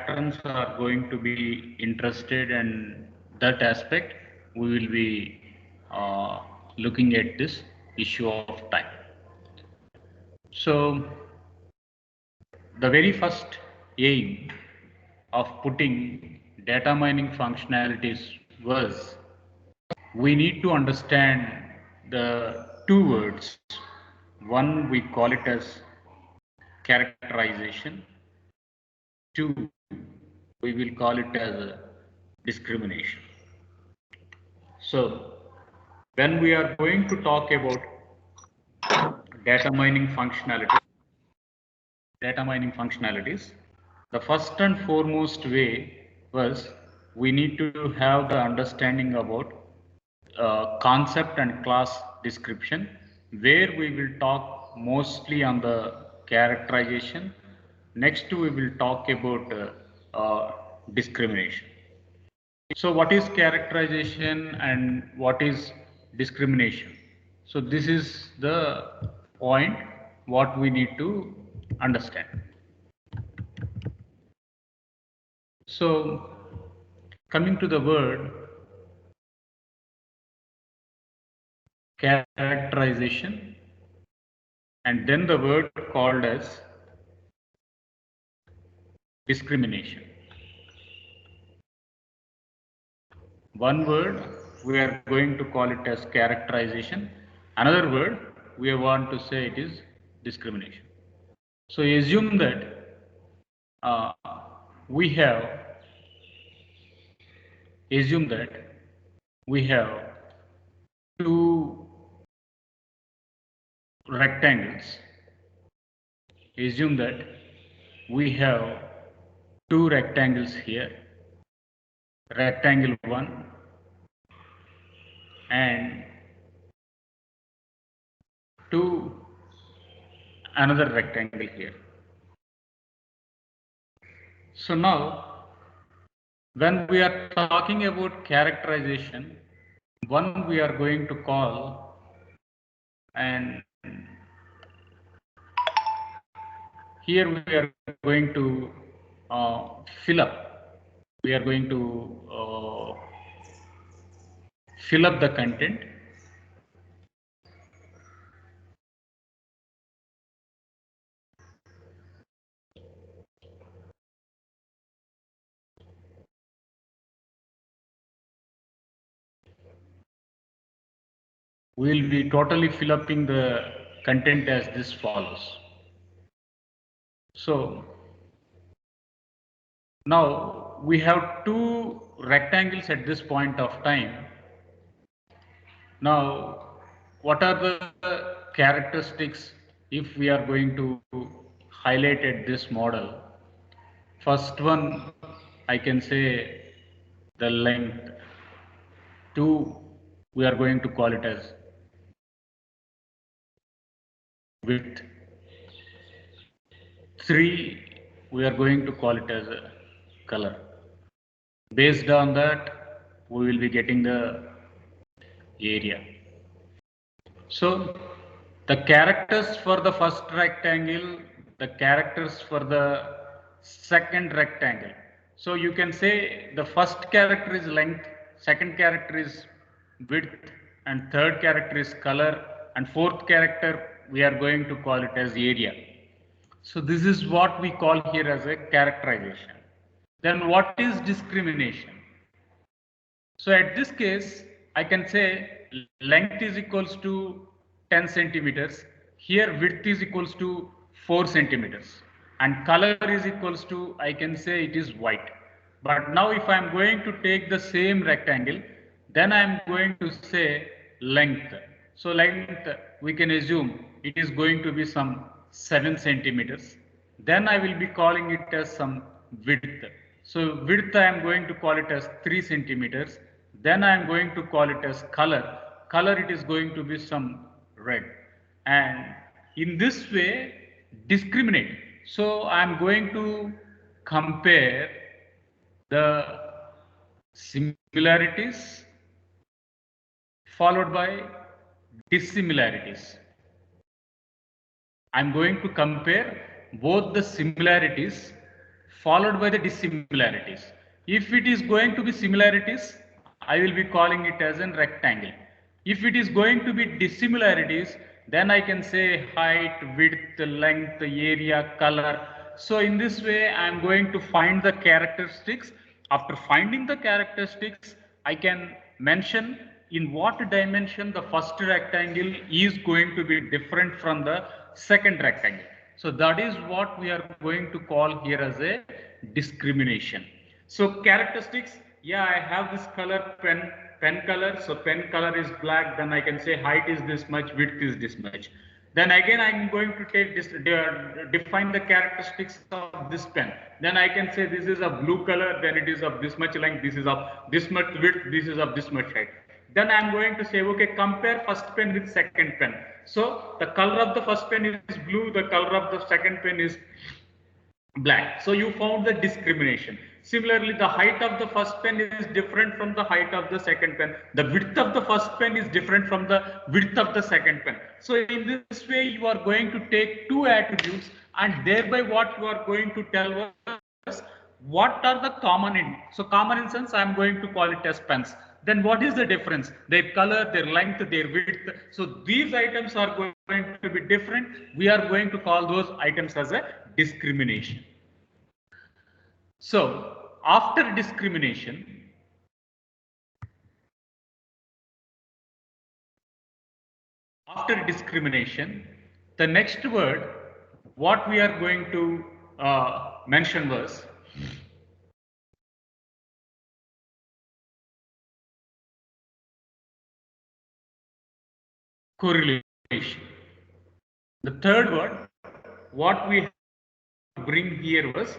patterns are going to be interested, and that aspect we will be looking at this issue of time. So the very first aim of putting data mining functionalities was we need to understand the two words. One, we call it as characterization. Two, we will call it as a discrimination. So when we are going to talk about data mining functionalities, the first and foremost way was we need to have the understanding about concept and class description, where we will talk mostly on the characterization. Next, we will talk about discrimination. So what is characterization and what is discrimination? So this is the point what we need to understand. So coming to the word characterization, and then the word called as discrimination. One word we are going to call it as characterization, another word we want to say it is discrimination. So assume that we have two rectangles. Assume that we have two rectangles here, rectangle 1 and another rectangle here. So now when we are talking about characterization, one we are going to call, and here we are going to fill up. We are going to fill up the content. We will be totally fill upping the content as this follows. So now we have two rectangles at this point of time. Now, what are the characteristics if we are going to highlight at this model? First one, I can say the length. Two, we are going to call it as width. Three, we are going to call it as a color. Based on that, we will be getting the area. So the characters for the first rectangle, the characters for the second rectangle. So you can say the first character is length, second character is width, and third character is color, and fourth character we are going to call it as area. So this is what we call here as a characterization. Then what is discrimination? So at this case, I can say length is equals to 10 centimeters. Here width is equals to 4 centimeters. And color is equals to, I can say it is white. But now if I am going to take the same rectangle, then I am going to say length. So length, we can assume it is going to be some 7 centimeters. Then I will be calling it as some width. So width I am going to call it as 3 centimeters. Then I am going to call it as color. Color it is going to be some red. And in this way, discriminate. So I am going to compare the similarities followed by dissimilarities. I'm going to compare both the similarities followed by the dissimilarities. If it is going to be similarities, I will be calling it as a rectangle. If it is going to be dissimilarities, then I can say height, width, length, area, color. So in this way, I am going to find the characteristics. After finding the characteristics, I can mention in what dimension the first rectangle is going to be different from the second rectangle. So that is what we are going to call here as a discrimination. So characteristics, yeah, I have this color pen color. So pen color is black. Then I can say height is this much, width is this much. Then again, I'm going to take this, define the characteristics of this pen. Then I can say this is a blue color, then it is of this much length, this is of this much width, this is of this much height. Then I'm going to say, okay, compare first pen with second pen. So the color of the first pen is blue, the color of the second pen is black. So you found the discrimination. Similarly, the height of the first pen is different from the height of the second pen. The width of the first pen is different from the width of the second pen. So in this way, you are going to take two attributes, and thereby what you are going to tell us what are the common in. So common in sense, I am going to call it as pens. Then what is the difference? Their color, their length, their width. So these items are going to be different. We are going to call those items as a discrimination. So after discrimination, the next word what we are going to mention was correlation. The third word what we bring here was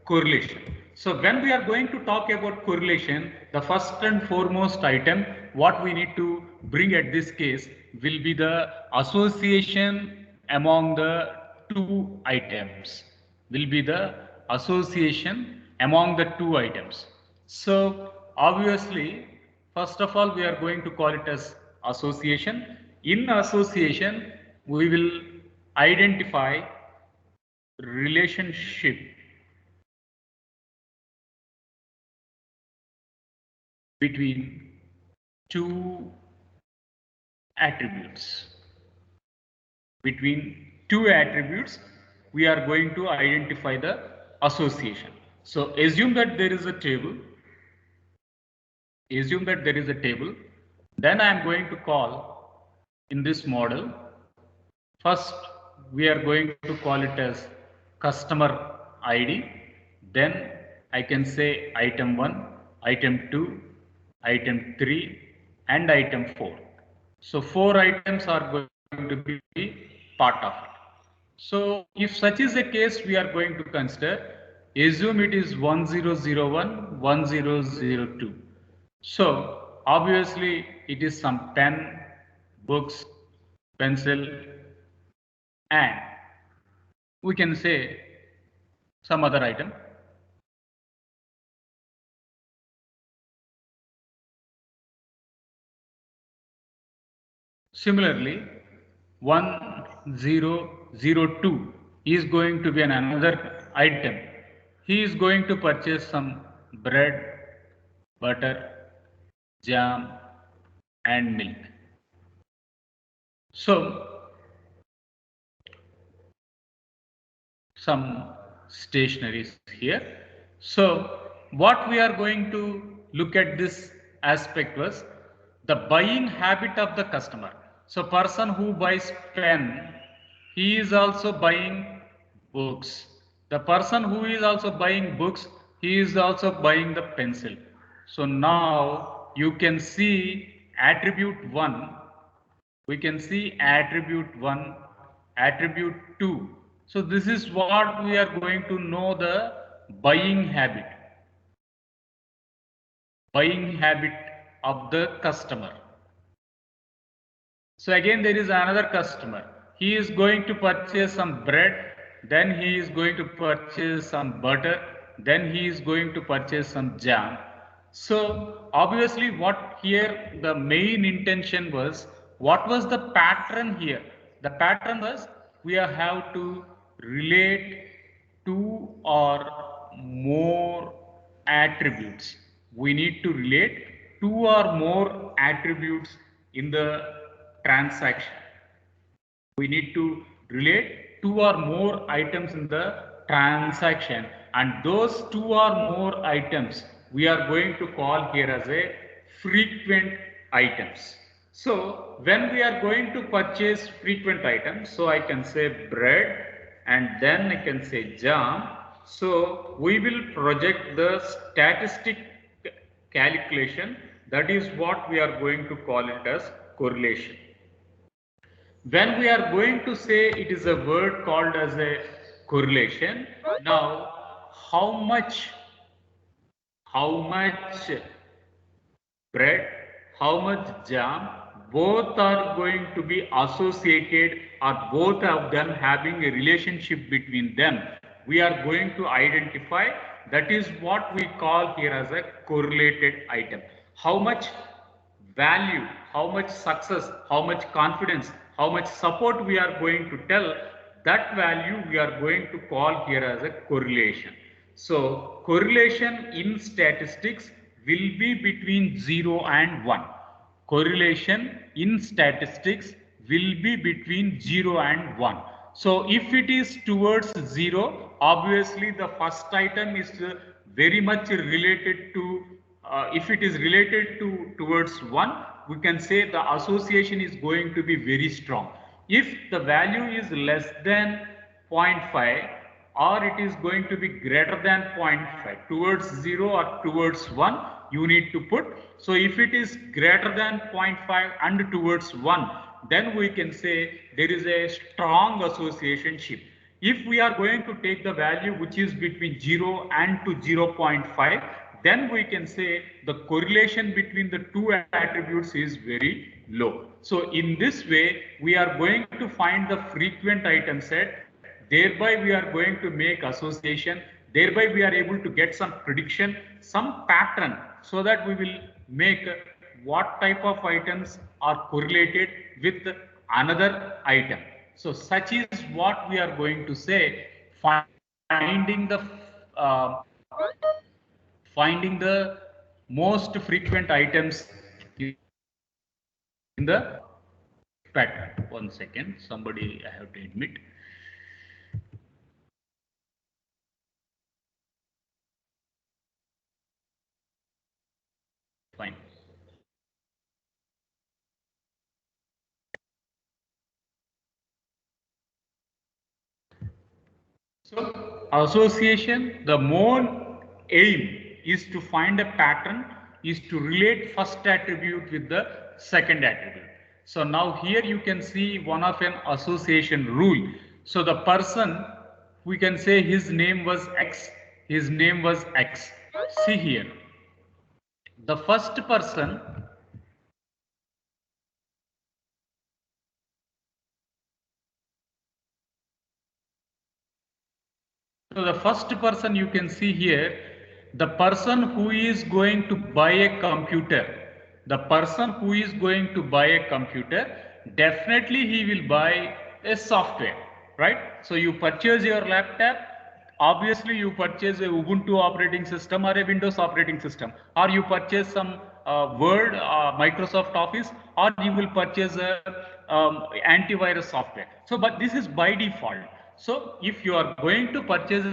correlation. So when we are going to talk about correlation, the first and foremost item what we need to bring at this case will be the association among the two items. So obviously, first of all, we are going to call it as association. In association, we will identify relationship between two attributes. We are going to identify the association. So assume that there is a table. Then I am going to call in this model. First, we are going to call it as customer ID. Then I can say item 1, item 2, item 3, and item 4. So 4 items are going to be part of it. So if such is the case, we are going to consider, assume it is 1001, 1002. So obviously it is some pen, books, pencil, and we can say some other item. Similarly, 1002 is going to be another item. He is going to purchase some bread, butter, jam, and milk. So some stationaries here. So what we are going to look at this aspect was the buying habit of the customer. So person who buys pen, he is also buying books. The person who is also buying books, he is also buying the pencil. So now you can see attribute 1, we can see attribute 1, attribute 2. So this is what we are going to know the buying habit of the customer. So again there is another customer. He is going to purchase some bread, then he is going to purchase some butter, then he is going to purchase some jam. So obviously what here the main intention was, what was the pattern here? The pattern was we have to relate two or more attributes. We need to relate two or more attributes in the transaction. We need to relate two or more items in the transaction, and those two or more items we are going to call here as a frequent items. So when we are going to purchase frequent items, so I can say bread and then I can say jam. So we will project the statistic calculation, that is what we are going to call it as correlation. When we are going to say it is a word called as a correlation, now how much bread, how much jam, both are going to be associated or both of them having a relationship between them. We are going to identify, that is what we call here as a correlated item. How much value, how much success, how much confidence, how much support we are going to tell, that value we are going to call here as a correlation. So correlation in statistics will be between 0 and 1. Correlation in statistics will be between 0 and 1. So if it is towards 0, obviously the first item is very much related to, if it is related to towards 1, we can say the association is going to be very strong. If the value is less than 0.5 or it is going to be greater than 0.5, towards 0 or towards 1, you need to put. So if it is greater than 0.5 and towards 1, then we can say there is a strong associationship. If we are going to take the value which is between 0 and to 0.5, then we can say the correlation between the two attributes is very low. So in this way, we are going to find the frequent item set. Thereby we are going to make association. Thereby we are able to get some prediction, some pattern, so that we will make what type of items are correlated with another item. So such is what we are going to say, finding the uh, finding the most frequent items in the pattern. One second, somebody I have to admit. Fine. So association, the more aim is to find a pattern, is to relate first attribute with the second attribute. So now here you can see one of an association rule. So the person, we can say his name was X, his name was X. See here, the first person, so the first person you can see here, the person who is going to buy a computer, the person who is going to buy a computer, definitely he will buy a software, right? So you purchase your laptop, obviously you purchase a Ubuntu operating system or a Windows operating system, or you purchase some Word, Microsoft Office, or you will purchase a antivirus software. So, but this is by default. So, if you are going to purchase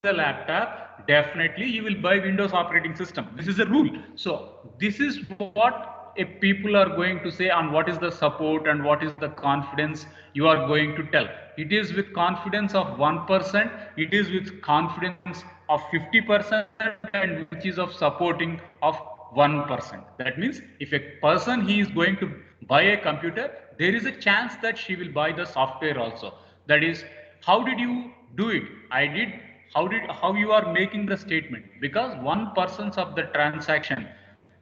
a laptop, definitely you will buy Windows operating system. This is a rule. So, this is what a people are going to say on what is the support and what is the confidence you are going to tell. It is with confidence of 1%, it is with confidence of 50%, and which is of supporting of 1%. That means if a person he is going to buy a computer, there is a chance that she will buy the software also. That is, how did you do it? I did. How you are making the statement? Because 1% of the transaction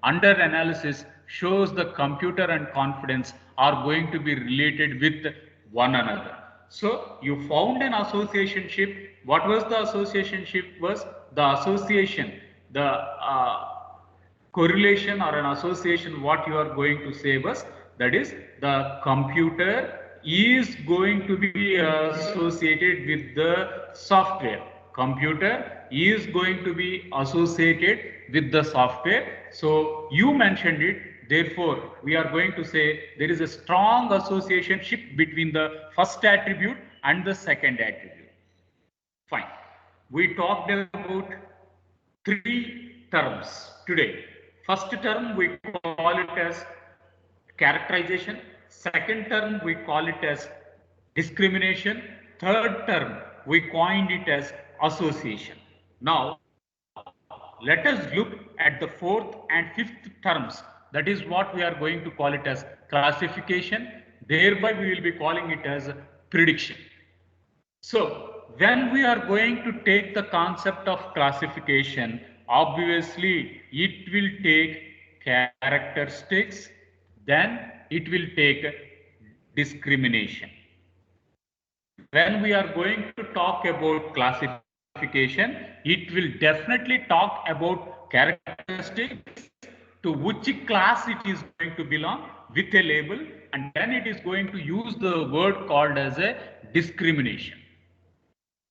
under analysis shows the computer and confidence are going to be related with one another. So you found an associationship. What was the associationship? Was the association, the correlation or an association, what you are going to say was, that is, the computer is going to be associated with the software. computer is going to be associated with the software. So you mentioned it. Therefore, we are going to say there is a strong association between the first attribute and the second attribute. Fine. We talked about three terms today. First term we call it as characterization. Second term we call it as discrimination. Third term we coined it as association. Now let us look at the fourth and fifth terms. That is what we are going to call it as classification. Thereby we will be calling it as prediction. So when we are going to take the concept of classification, obviously it will take characteristics, then it will take discrimination. When we are going to talk about classification, it will definitely talk about characteristics, to which class it is going to belong with a label, and then it is going to use the word called as a discrimination.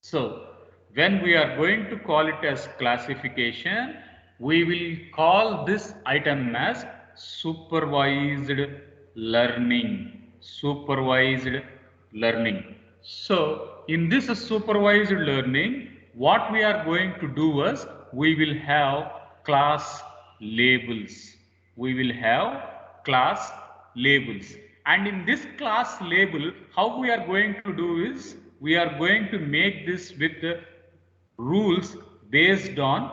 So when we are going to call it as classification, we will call this item as supervised learning. Supervised learning. So in this supervised learning, what we are going to do is we will have class labels. We will have class labels. And in this class label, how we are going to do is we are going to make this with rules based on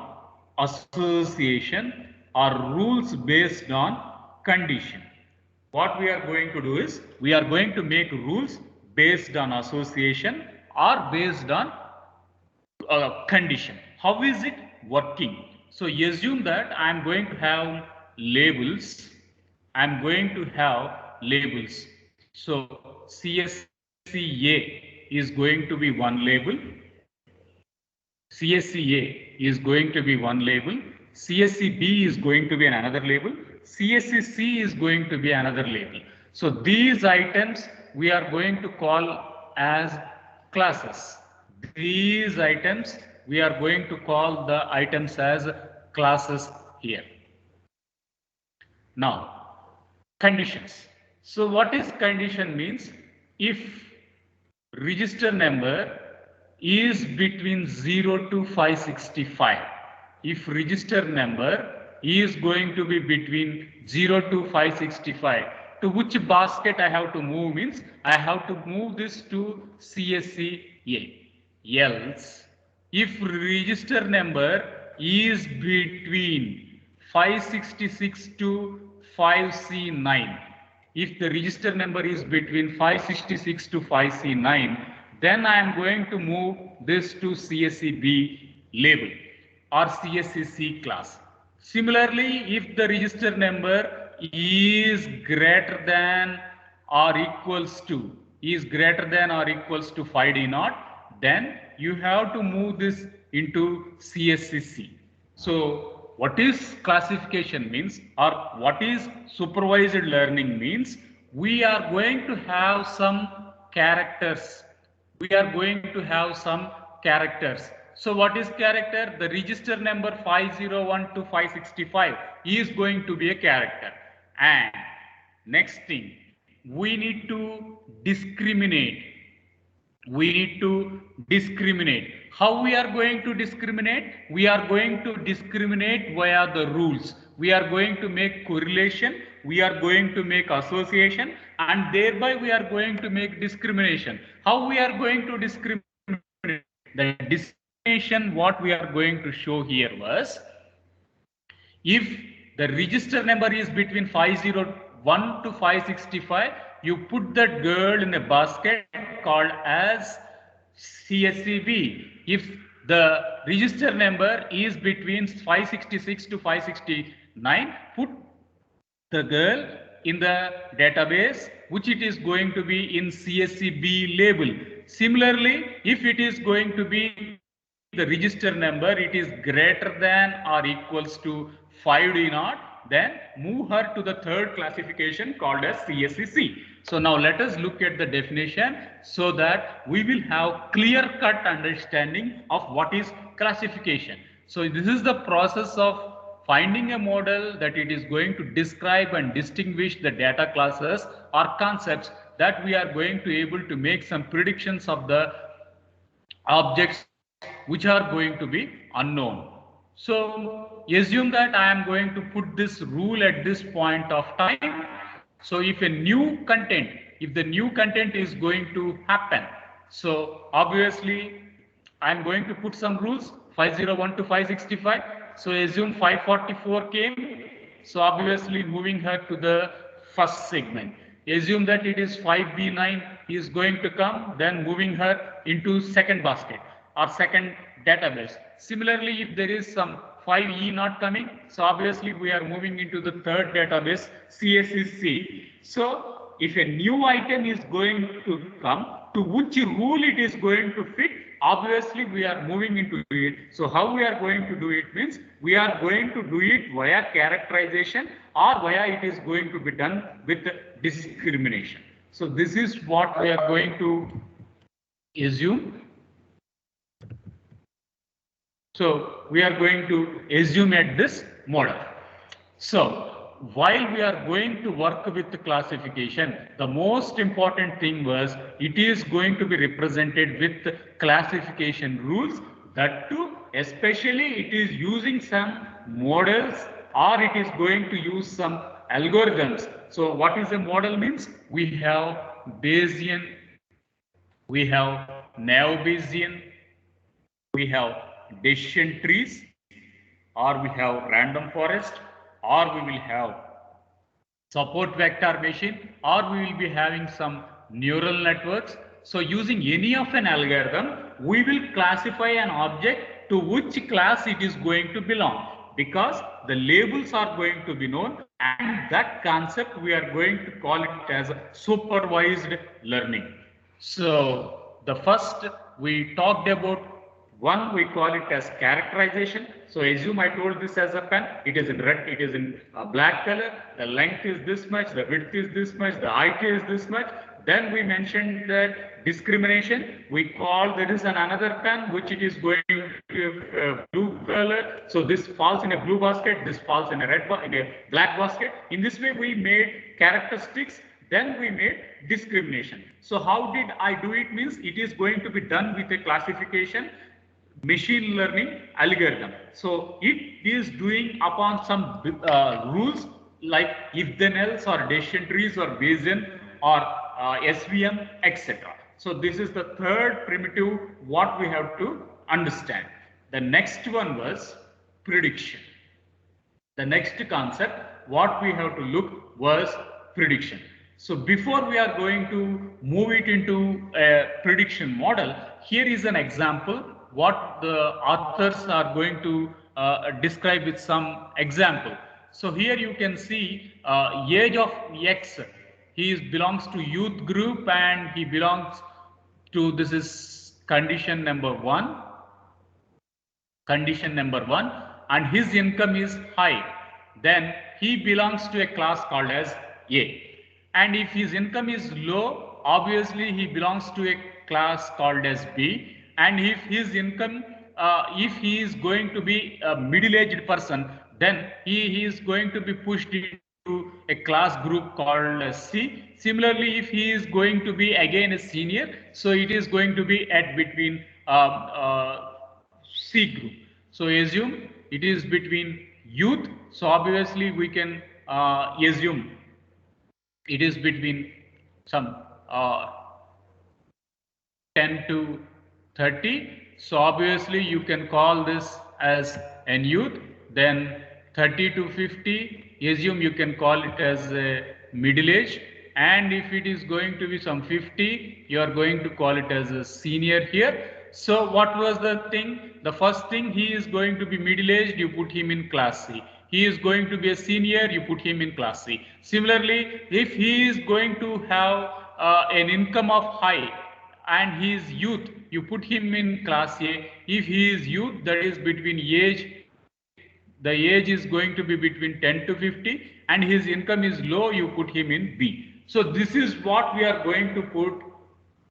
association or rules based on condition. What we are going to do is we are going to make rules based on association or based on condition. How is it working? So assume that I am going to have labels. I am going to have labels. So CSCA is going to be one label. CSCA is going to be one label. CSCB is going to be another label. CSCC is going to be another label. So these items we are going to call as classes. These items we are going to call the items as classes here. Now, conditions. So what is condition means? If register number is between 0 to 565, if register number is going to be between 0 to 565, to which basket I have to move means I have to move this to CSCA. Else, if register number is between 566 to 5C9, if the register number is between 566 to 5C9, then I am going to move this to CSCB label or CSCC class. Similarly, if the register number is greater than or equals to 5D0, then you have to move this into CSCC. So what is classification means, or what is supervised learning means? We are going to have some characters. We are going to have some characters. So what is character? The register number 501 to 565 is going to be a character. And next thing, we need to discriminate. We need to discriminate. How we are going to discriminate? We are going to discriminate via the rules. We are going to make correlation, we are going to make association, and thereby we are going to make discrimination. How we are going to discriminate? The discrimination what we are going to show here was, if the register number is between 501 to 565, you put that girl in a basket called as CSCB. If the register number is between 566 to 569, put the girl in the database, which it is going to be in CSCB label. Similarly, if it is going to be the register number, it is greater than or equals to 5D0, then move her to the third classification called as CSCC. So now let us look at the definition so that we will have clear-cut understanding of what is classification. So this is the process of finding a model that it is going to describe and distinguish the data classes or concepts that we are going to able to make some predictions of the objects which are going to be unknown. So assume that I am going to put this rule at this point of time. So if a new content, if the new content is going to happen, so obviously I am going to put some rules 501 to 565. So assume 544 came. So obviously moving her to the first segment. Assume that it is 5B9 is going to come, then moving her into second basket or second database. Similarly, if there is some 5E not coming, so obviously we are moving into the third database, CSC. So if a new item is going to come, to which rule it is going to fit, obviously we are moving into it. So how we are going to do it means we are going to do it via characterization or via it is going to be done with discrimination. So this is what we are going to assume. So we are going to assume at this model. So while we are going to work with the classification, the most important thing was it is going to be represented with classification rules. That too, especially it is using some models or it is going to use some algorithms. So what is a model means? We have Bayesian, we have Neo-Bayesian, we have decision trees, or we have random forest, or we will have support vector machine, or we will be having some neural networks. So using any of an algorithm, we will classify an object to which class it is going to belong, because the labels are going to be known, and that concept we are going to call it as supervised learning. So the first we talked about one, we call it as characterization. So assume I told this as a pen, it is in red, it is in black color, the length is this much, the width is this much, the height is this much. Then we mentioned that discrimination, we call there is another pen which it is going to blue color. So this falls in a blue basket, this falls in a black basket. In this way we made characteristics. Then we made discrimination. So how did I do it means it is going to be done with a classification machine learning algorithm. So it is doing upon some rules like if then else or decision trees or Bayesian or SVM, etc. So this is the third primitive what we have to understand. The next one was prediction. The next concept what we have to look was prediction. So before we are going to move it into a prediction model, here is an example what the authors are going to describe with some example. So here you can see age of X, he belongs to youth group and he belongs to, this is condition number 1, and his income is high, then he belongs to a class called as A. And if his income is low, obviously he belongs to a class called as B. And if his income, if he is going to be a middle-aged person, then he is going to be pushed into a class group called as C. Similarly, if he is going to be again a senior, so it is going to be at between C group. So assume it is between youth. So obviously we can assume it is between some 10 to 30. So obviously you can call this as an youth. Then 30 to 50, assume you can call it as a middle age. And if it is going to be some 50, you are going to call it as a senior here. So what was the thing? The first thing, he is going to be middle aged, you put him in class C. He is going to be a senior, you put him in class C. Similarly, if he is going to have an income of high and he is youth, you put him in class A. If he is youth, that is between age, the age is going to be between 10 to 50 and his income is low, you put him in B. So this is what we are going to put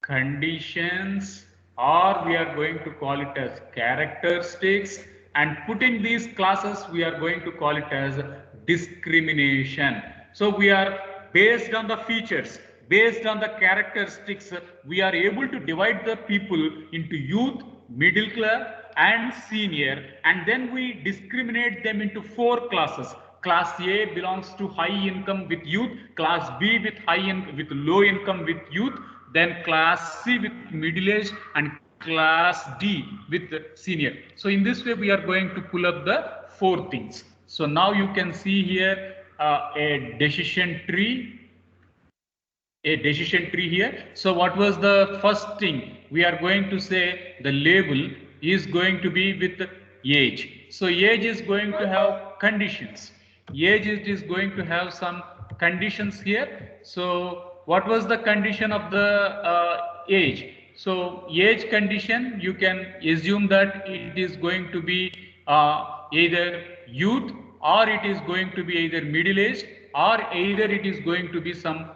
conditions, or we are going to call it as characteristics, and putting these classes we are going to call it as discrimination. So we are based on the features, based on the characteristics, we are able to divide the people into youth, middle class and senior, and then we discriminate them into 4 classes. Class A belongs to high income with youth, class B with with low income with youth, then class C with middle age, and class D with senior. So in this way we are going to pull up the 4 things. So now you can see here a decision tree here. So what was the first thing? We are going to say the label is going to be with age. So age is going to have conditions. Age is going to have some conditions here. So what was the condition of the age? So age condition, you can assume that it is going to be either youth, or it is going to be either middle aged, or either it is going to be some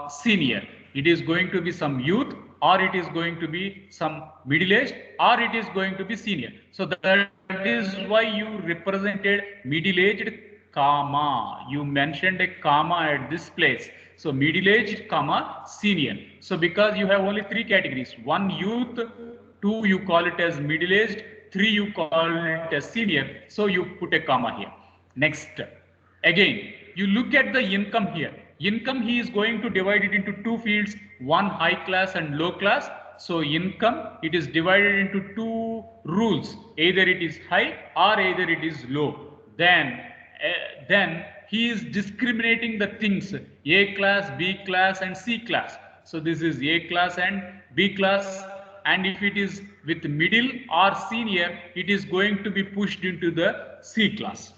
senior. It is going to be some youth, or it is going to be some middle aged, or it is going to be senior. So that is why you represented middle aged comma. You mentioned a comma at this place. So middle aged comma senior. So because you have only 3 categories, 1 youth, 2 you call it as middle aged, 3 you call it as senior. So you put a comma here. Next, again you look at the income here. Income, he is going to divide it into 2 fields, one high class and low class. So income, it is divided into 2 rules, either it is high or either it is low. Then he is discriminating the things A class, B class and C class. So this is A class and B class, and if it is with middle or senior, it is going to be pushed into the C class.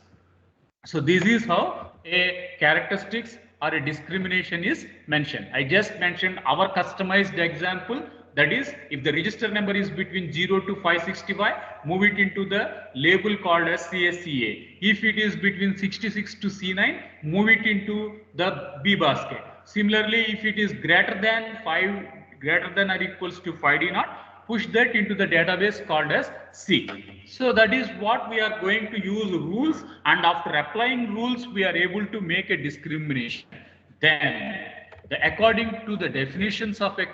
So this is how a characteristics or a discrimination is mentioned. I just mentioned our customized example. That is, if the register number is between 0 to 565, move it into the label called as CSCA. If it is between 66 to C9, move it into the B basket. Similarly, if it is greater than or equals to 5D0, push that into the database called as C. So that is what we are going to use rules, and after applying rules we are able to make a discrimination. Then according to the definitions of a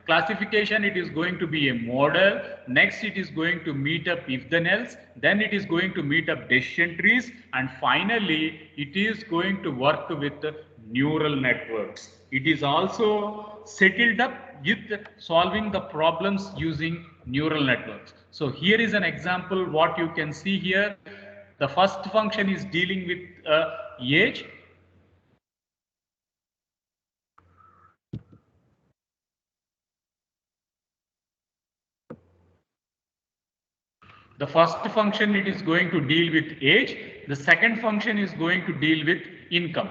classification, it is going to be a model. Next it is going to meet up if then else, then it is going to meet up decision trees, and finally it is going to work with neural networks. It is also settled up with solving the problems using neural networks. So here is an example what you can see here. The first function is dealing with age. The first function, it is going to deal with age. The second function is going to deal with income.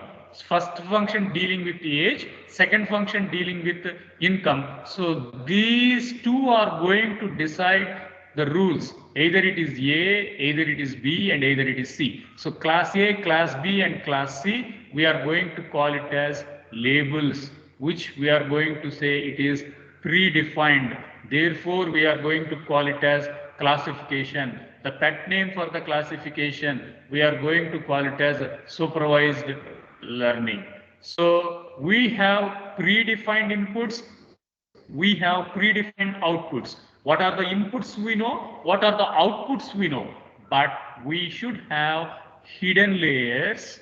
First function dealing with age, second function dealing with income. So these 2 are going to decide the rules. Either it is A, either it is B, and either it is C. So class A, class B, and class C, we are going to call it as labels, which we are going to say it is predefined. Therefore, we are going to call it as classification. The pet name for the classification, we are going to call it as supervised learning. So we have predefined inputs, we have predefined outputs. What are the inputs we know? What are the outputs we know? But we should have hidden layers.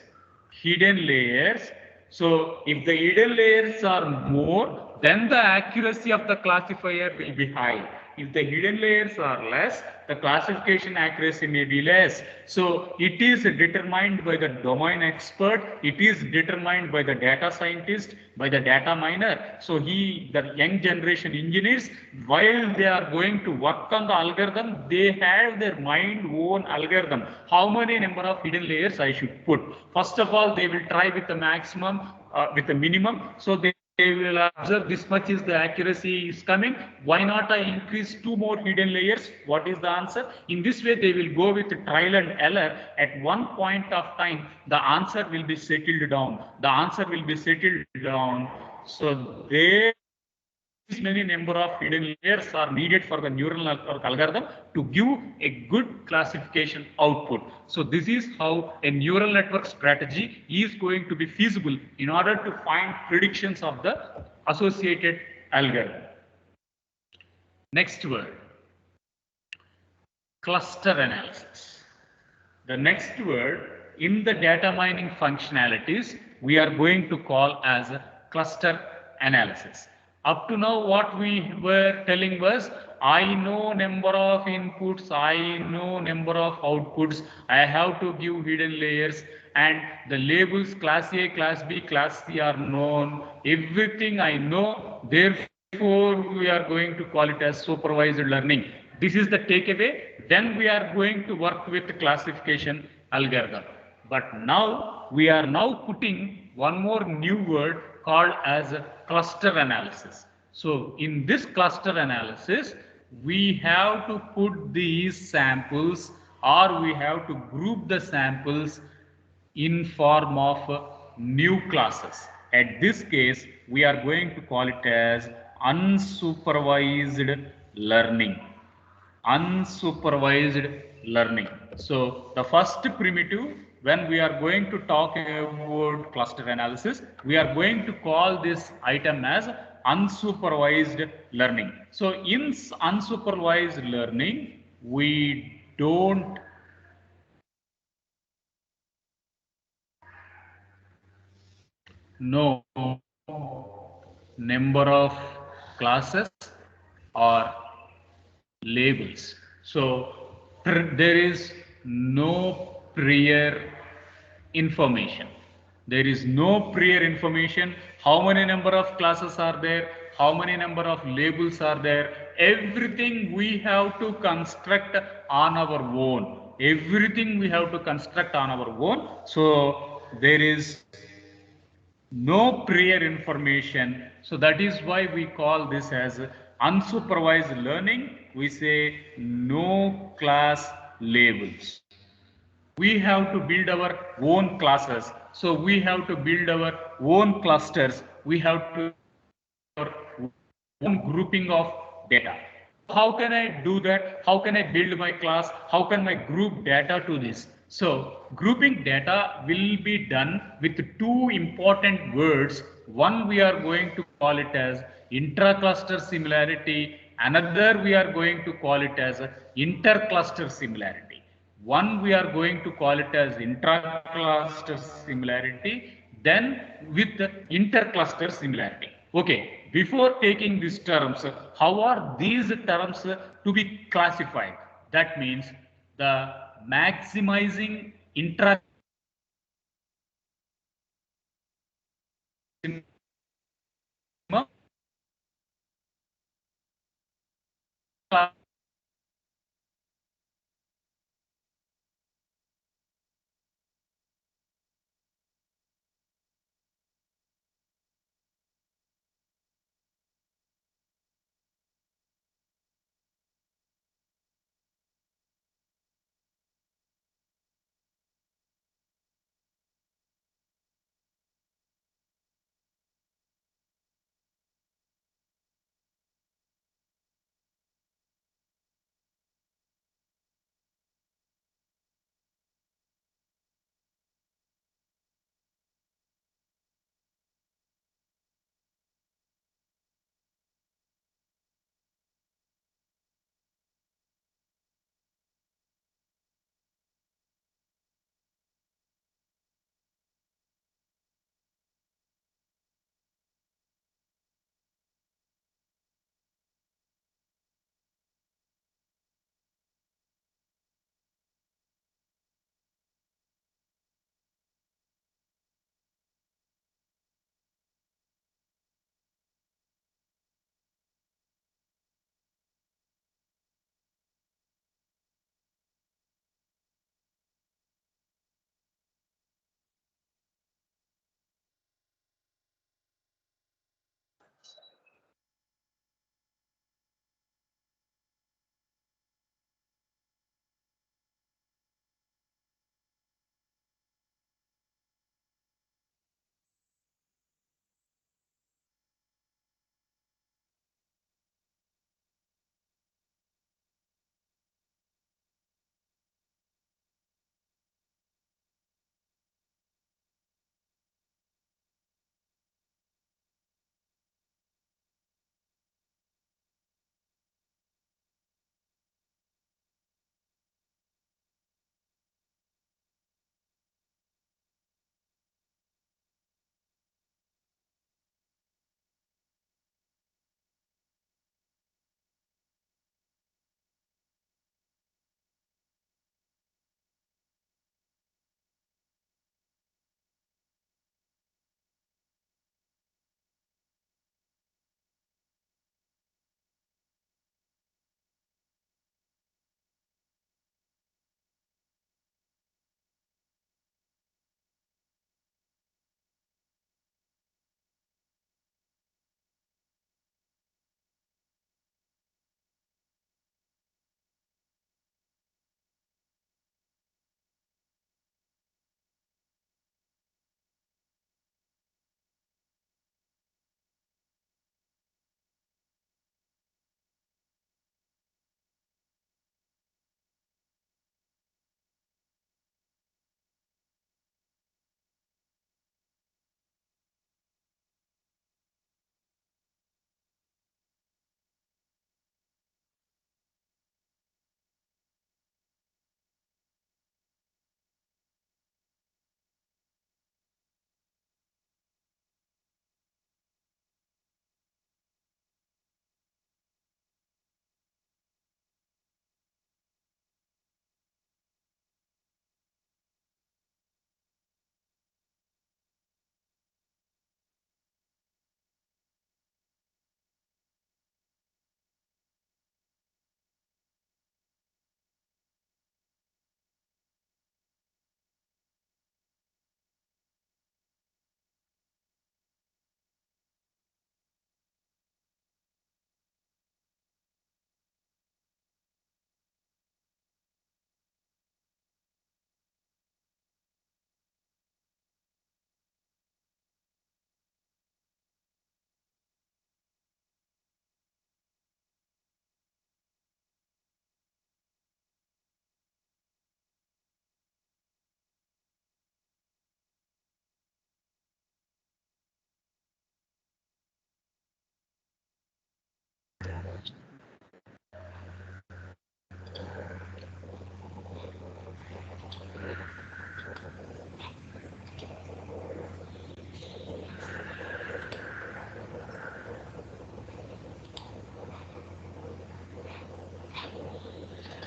So if the hidden layers are more, then the accuracy of the classifier will be high. If the hidden layers are less, the classification accuracy may be less. So it is determined by the domain expert. It is determined by the data scientist, by the data miner. So the young generation engineers, while they are going to work on the algorithm, they have their mind own algorithm. How many number of hidden layers I should put? First of all, they will try with the maximum, with the minimum. So they will observe this much is the accuracy is coming. Why not I increase two more hidden layers? What is the answer? In this way, they will go with trial and error. At one point of time, the answer will be settled down. The answer will be settled down. So there many number of hidden layers are needed for the neural network algorithm to give a good classification output. So this is how a neural network strategy is going to be feasible in order to find predictions of the associated algorithm. Next word, cluster analysis. The next word in the data mining functionalities we are going to call as a cluster analysis. Up to now what we were telling was I know number of inputs, I know number of outputs, I have to give hidden layers and the labels class A, class B, class C are known, everything I know, therefore we are going to call it as supervised learning. This is the takeaway. Then we are going to work with classification algorithm. But now we are now putting one more new word called as cluster analysis. So in this cluster analysis, we have to put these samples or we have to group the samples in form of new classes. At this case, we are going to call it as unsupervised learning. Unsupervised learning. So the first primitive, when we are going to talk about cluster analysis, we are going to call this item as unsupervised learning. So in unsupervised learning, we don't know number of classes or labels. So there is no prior information. There is no prior information. How many number of classes are there? How many number of labels are there? Everything we have to construct on our own. Everything we have to construct on our own. So there is no prior information. So that is why we call this as unsupervised learning. We say no class labels. We have to build our own classes. So we have to build our own clusters. We have to our own grouping of data. How can I do that? How can I build my class? How can I group data to this? So grouping data will be done with two important words. One we are going to call it as intra-cluster similarity. Another we are going to call it as inter-cluster similarity. One we are going to call it as intra-cluster similarity, then with inter-cluster similarity. Okay, before taking these terms, how are these terms to be classified? That means the maximizing intra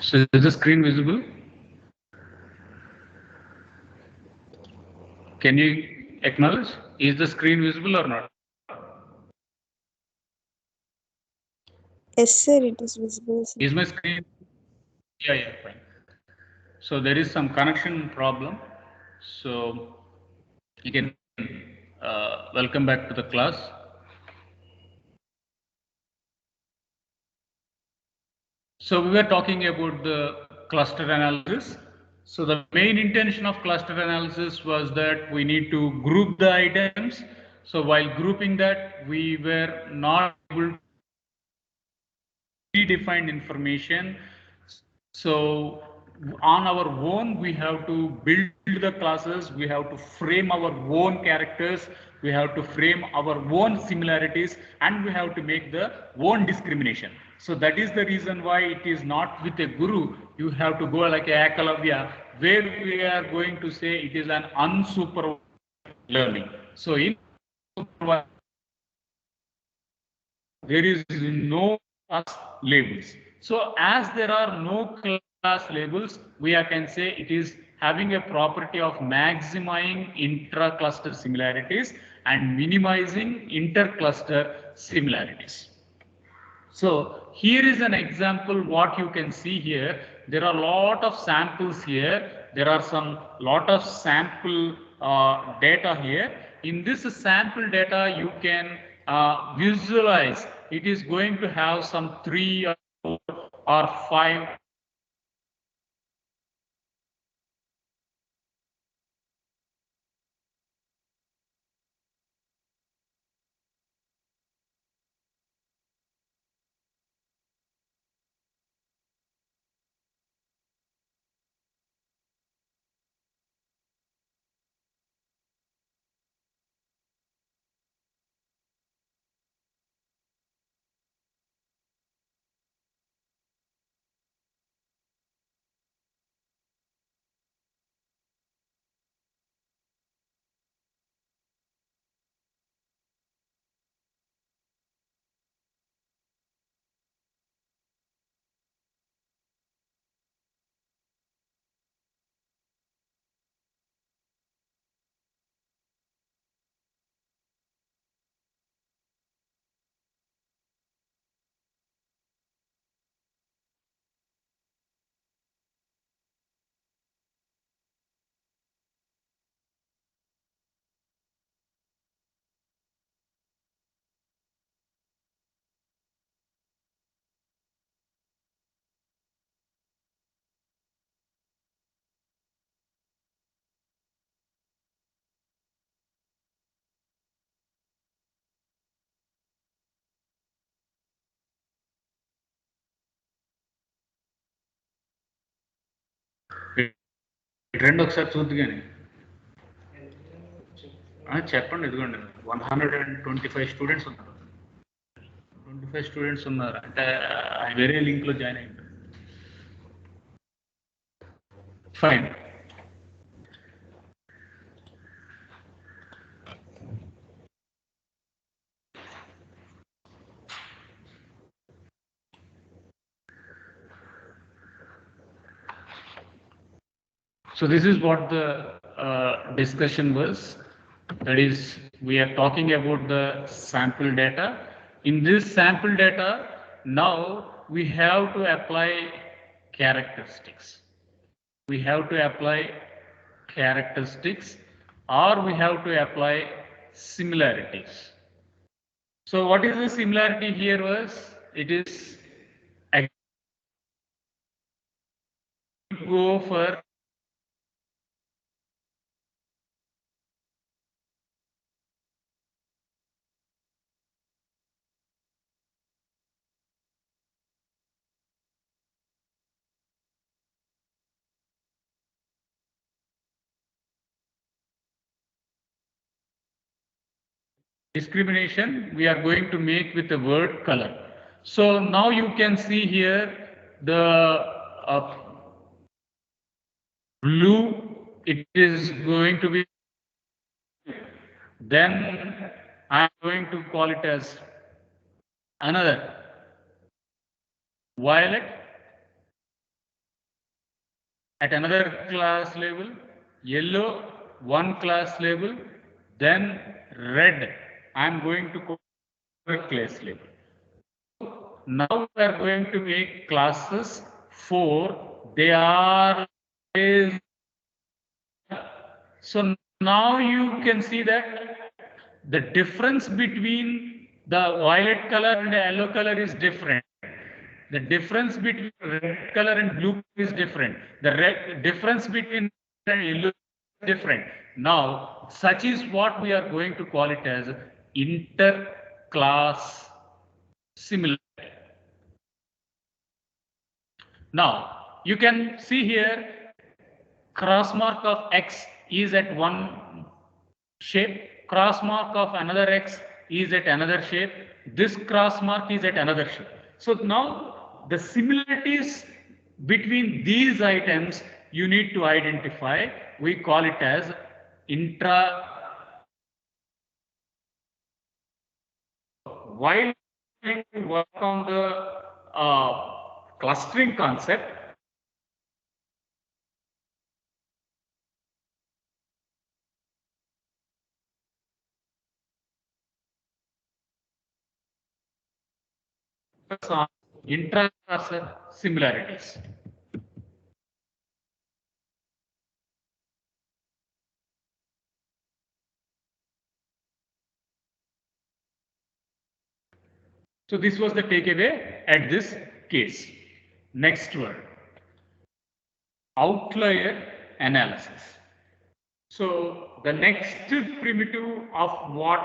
So is the screen visible? Can you acknowledge? Is the screen visible or not? Yes, sir, it is visible, sir. Is my screen? Yeah, fine. So there is some connection problem. So again, welcome back to the class. So we were talking about the cluster analysis. So the main intention of cluster analysis was that we need to group the items. So while grouping that, we were not able to predefined information. So on our own, we have to build the classes, we have to frame our own characters, we have to frame our own similarities, and we have to make the own discrimination. So that is the reason why it is not with a guru. You have to go like a Akalavya, where we are going to say it is an unsupervised learning. So in supervised, there is no class labels. So as there are no class labels, we can say it is having a property of maximizing intra-cluster similarities and minimizing inter-cluster similarities. So here is an example what you can see here. There are a lot of samples here. There are some lot of sample data here. In this sample data you can visualize it is going to have some 3 or 4 or 5 రెండు ఒకసారి చూద్దు కానీ చెప్పండి ఇదిగోండి 125 students ఉన్నారు 25 students ఉన్నారు అంటే వేరే లింక్లో join అయ్యారు fine So this is what the discussion was. That is, we are talking about the sample data. In this sample data, now we have to apply characteristics. We have to apply characteristics or we have to apply similarities. So what is the similarity here was, it is go for discrimination we are going to make with the word color. So now you can see here the blue, it is going to be, then I am going to call it as another violet, at another class level, yellow one class level, then red I'm going to call class level. Now we are going to make classes 4. They are so now you can see that the difference between the violet color and the yellow color is different. The difference between red color and blue is different. The difference between red and yellow is different. Now, such is what we are going to call it as inter-class similarity. Now, you can see here cross mark of X is at one shape, cross mark of another X is at another shape, this cross mark is at another shape. So now the similarities between these items you need to identify. We call it as intra. While trying to work on the clustering concept, on intra-class similarities. So this was the takeaway at this case. Next word, outlier analysis. So the next primitive of what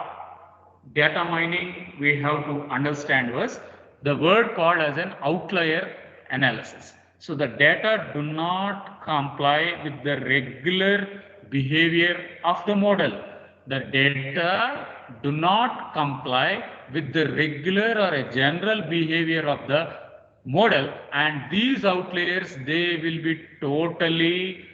data mining we have to understand was the word called as an outlier analysis. So the data do not comply with the regular behavior of the model. The data do not comply with the regular or a general behavior of the model, and these outliers, they will be totally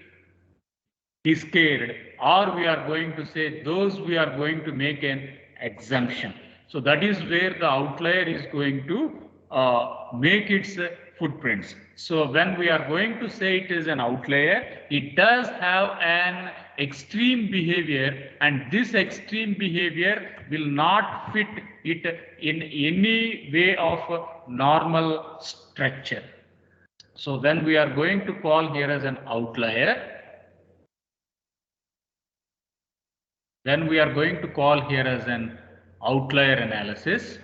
scared, or we are going to say those we are going to make an exemption. So that is where the outlier is going to make its footprints. So when we are going to say it is an outlier, it does have an extreme behavior, and this extreme behavior will not fit it in any way of normal structure. So when we are going to call here as an outlier, then we are going to call here as an outlier analysis.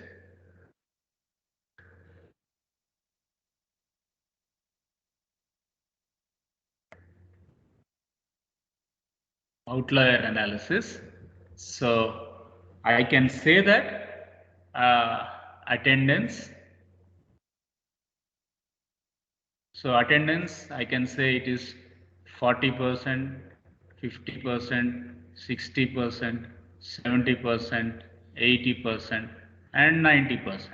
Outlier analysis. So I can say that attendance. So attendance, I can say it is 40%, 50%, 60%, 70%, 80%, and 90%.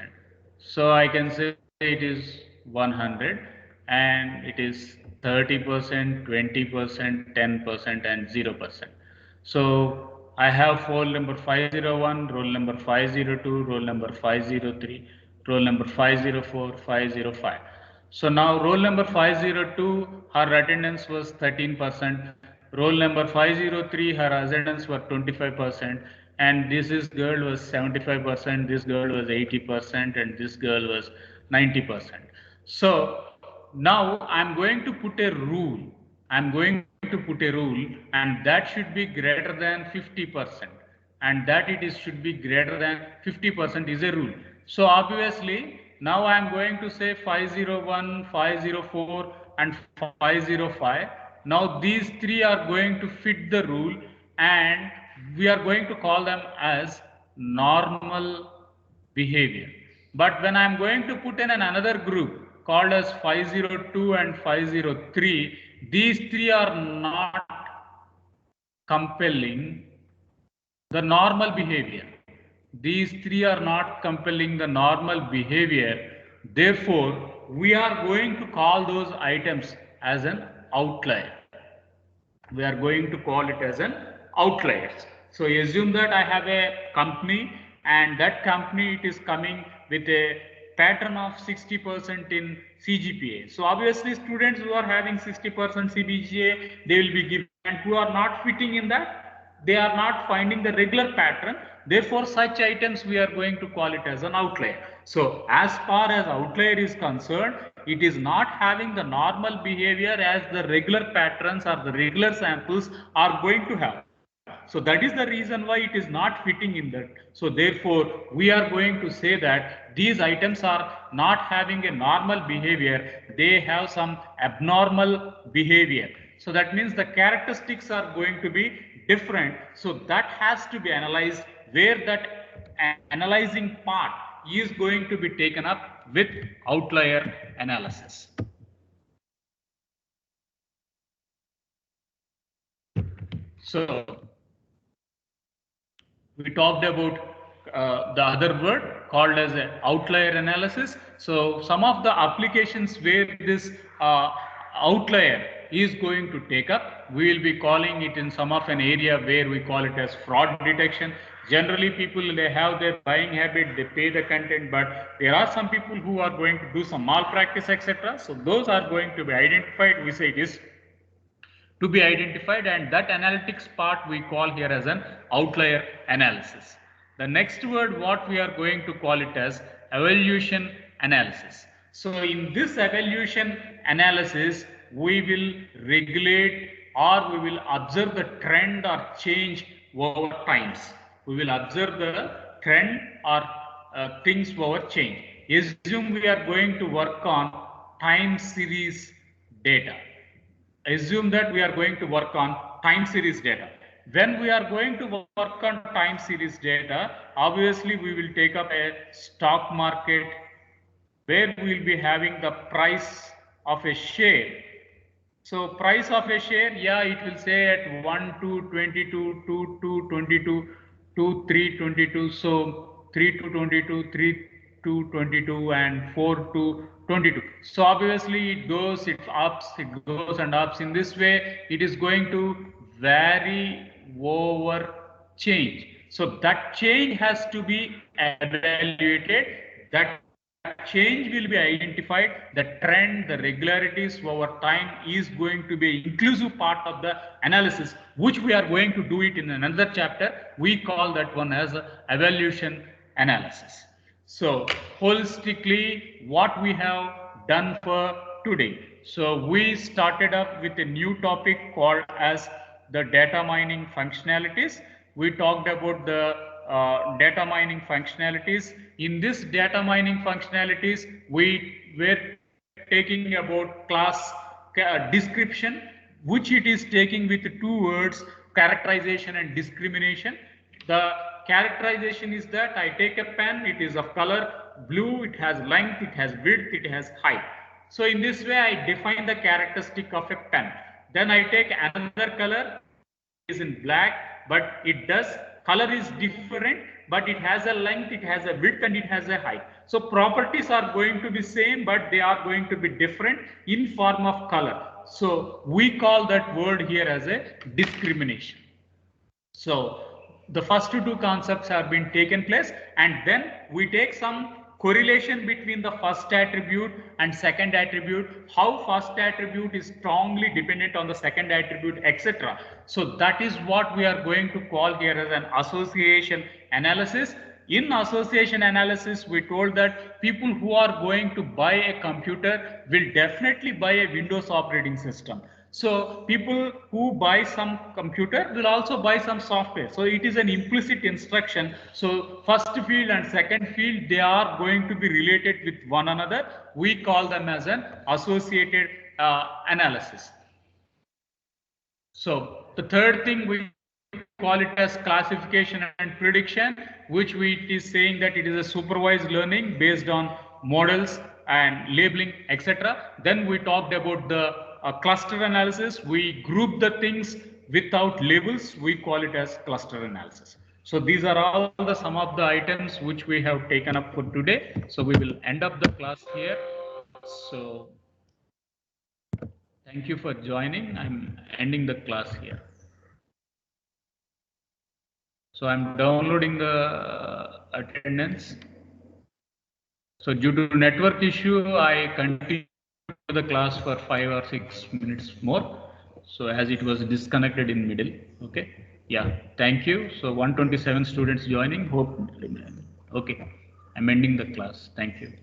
So I can say it is 100, and it is 30%, 20%, 10%, and 0%. So I have roll number 501, roll number 502, roll number 503, roll number 504, 505. So now roll number 502, her attendance was 13%. Roll number 503, her attendance was 25%. And this is girl was 75%, this girl was 80%, and this girl was 90%. So now I'm going to put a rule. I'm going to put a rule, and that should be greater than 50%, and that it is should be greater than 50% is a rule. So obviously now I am going to say 501, 504, and 505. Now these three are going to fit the rule, and we are going to call them as normal behavior. But when I am going to put in another group called as 502 and 503, these three are not compelling the normal behavior. These three are not compelling the normal behavior. Therefore, we are going to call those items as an outlier. We are going to call it as an outliers. So assume that I have a company, and that company it is coming with a pattern of 60% in CGPA. So obviously students who are having 60% CGPA, they will be given, and who are not fitting in that, they are not finding the regular pattern. Therefore, such items we are going to call it as an outlier. So as far as outlier is concerned, it is not having the normal behavior as the regular patterns or the regular samples are going to have. So that is the reason why it is not fitting in that. So therefore, we are going to say that these items are not having a normal behavior, they have some abnormal behavior. So that means the characteristics are going to be different. So that has to be analyzed, where that analyzing part is going to be taken up with outlier analysis. So we talked about the other word called as outlier analysis. So some of the applications where this outlier is going to take up, we will be calling it in some of an area where we call it as fraud detection. Generally people, they have their buying habit, they pay the content, but there are some people who are going to do some malpractice, etc. So those are going to be identified. We say it is to be identified, and that analytics part we call here as an outlier analysis. The next word what we are going to call it as evaluation analysis. So in this evaluation analysis, we will regulate or we will observe the trend or change over times. We will observe the trend or things over change. Assume we are going to work on time series data. Assume that we are going to work on time series data. When we are going to work on time series data, obviously we will take up a stock market where we will be having the price of a share. So price of a share, yeah, it will say at 1 to 22, 2 to 22, 2, 3, 22. So 3 to 22, 3 to 22, and 4 to 22. So obviously it goes, it ups, it goes and ups. In this way, it is going to vary over change. So that change has to be evaluated. That change will be identified. The trend, the regularities over time is going to be inclusive part of the analysis, which we are going to do it in another chapter. We call that one as evaluation analysis. So holistically, what we have done for today. So we started up with a new topic called as the data mining functionalities. We talked about the data mining functionalities. In this data mining functionalities, we were taking about class description, which it is taking with two words, characterization and discrimination. The characterization is that I take a pen, it is of color blue, it has length, it has width, it has height. So in this way, I define the characteristic of a pen. Then I take another color, is in black, but it does, color is different, but it has a length, it has a width, and it has a height. So properties are going to be same, but they are going to be different in form of color. So we call that word here as a discrimination. So the first two concepts have been taken place, and then we take some correlation between the first attribute and second attribute, how first attribute is strongly dependent on the second attribute, etc. So that is what we are going to call here as an association analysis. In association analysis, we told that people who are going to buy a computer will definitely buy a Windows operating system. So people who buy some computer will also buy some software. So it is an implicit instruction. So first field and second field, they are going to be related with one another. We call them as an associated analysis. So the third thing, we call it as classification and prediction, which it is saying that it is a supervised learning based on models and labeling, etc. Then we talked about the cluster analysis. We group the things without labels. We call it as cluster analysis. So these are all the some of the items which we have taken up for today. So we will end up the class here. So thank you for joining. I'm ending the class here. So I'm downloading the attendance. So due to network issue, I continued the class for 5 or 6 minutes more. So as it was disconnected in middle, okay. Yeah, thank you. So 127 students joining, hope, okay. I'm ending the class. Thank you.